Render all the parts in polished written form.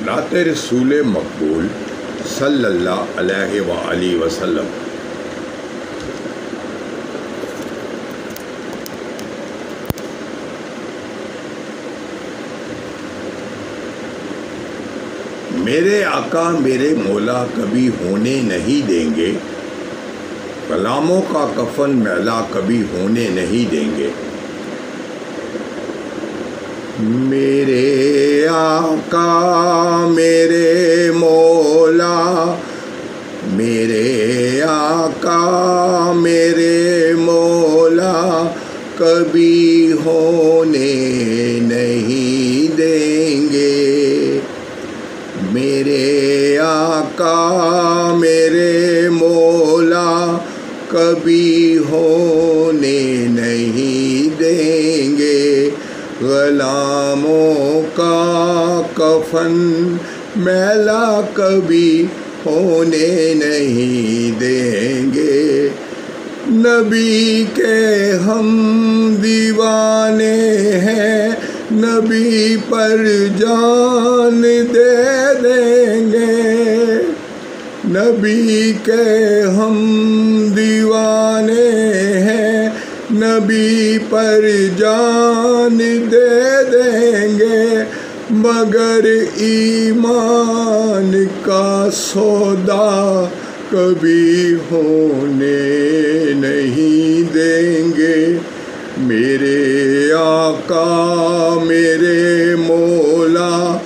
نعت رسول مقبول صلی اللہ علیہ وآلہ وسلم۔ میرے آقا میرے مولا کبھی ہونے نہیں دیں گے، غلاموں کا کفن میلا کبھی ہونے نہیں دیں گے۔ میرے آقا میرے مولا، میرے آقا میرے مولا کبھی ہونے نہیں دیں گے۔ میرے آقا میرے مولا کبھی ہونے نہیں دیں گے، غلاموں کا کفن میلا کبھی ہونے نہیں دیں گے۔ نبی کے ہم دیوانے ہیں، نبی پر جان دے دیں گے۔ نبی کے ہم دیوانے ہیں، نبی پر جان دے دیں گے، مگر ایمان کا سودا کبھی ہونے نہیں دیں گے۔ میرے آقا میرے مولا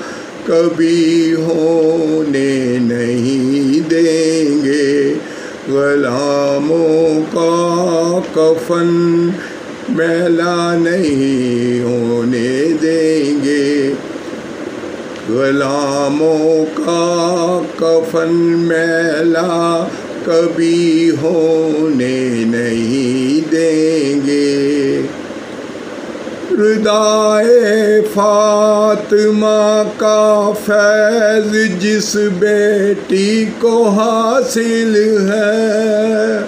کبھی ہونے نہیں دیں گے، غلاموں کا کفن میلا نہیں ہونے دیں گے۔ غلاموں کا کفن میلا کبھی ہونے نہیں دیں گے۔ ردائے فاطمہ کا فیض جس بیٹی کو حاصل ہے،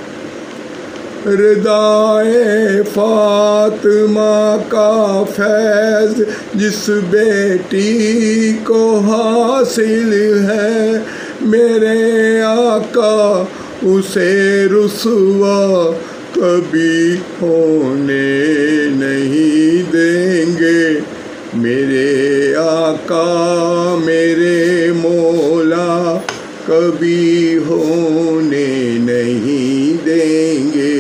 ردائے فاطمہ کا فیض جس بیٹی کو حاصل ہے، میرے آقا اسے رسوا کبھی ہونے نہیں دیں گے۔ میرے آقا میرے مولا کبھی ہونے نہیں دیں گے،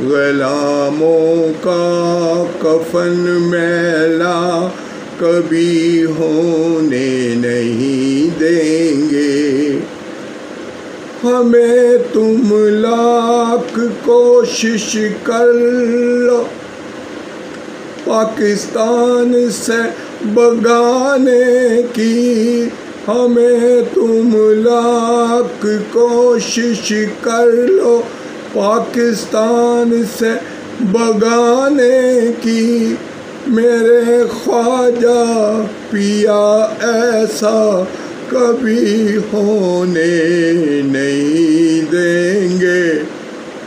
غلاموں کا کفن میلا کبھی ہونے نہیں دیں گے۔ ہمیں تم لاکھ کوشش کر لو پاکستان سے بھگانے کی، ہمیں تم لاکھ کوشش کر لو پاکستان سے بھگانے کی، میرے خواجہ پیا ایسا کبھی ہونے نہیں دیں گے۔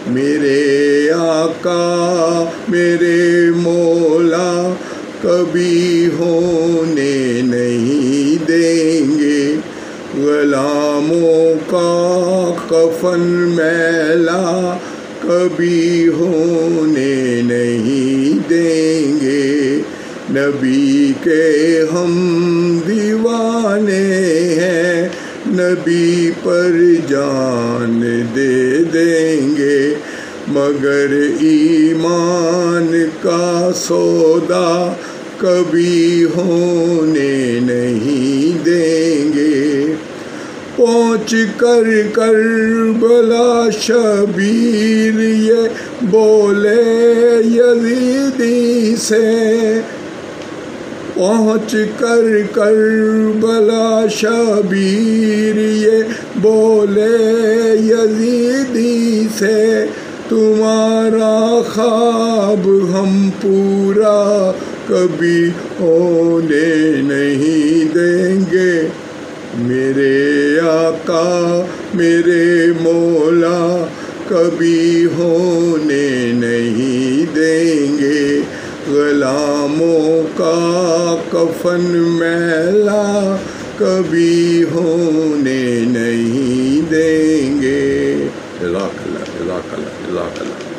میرے آقا میرے مولا کبھی ہونے نہیں دیں گے، غلاموں کا کفن میلا کبھی ہونے نہیں دیں گے۔ نبی کے ہم دیوانے ہیں، نبی پر جان دے دیں گے، مگر ایمان کا سودا کبھی ہونے نہیں دیں گے۔ پہنچ کر کربلا شبیر یہ بولے یزیدی سے، پہنچ کر کربلا شبیر یہ بولے یزیدی سے، تمہارا خواب ہم پورا کبھی ہونے نہیں دیں گے۔ میرے آقا میرے مولا کبھی ہونے نہیں دیں گے، غلاموں کا کفن میلا کبھی ہونے نہیں دیں گے۔ جزاک اللہ، جزاک اللہ، جزاک اللہ۔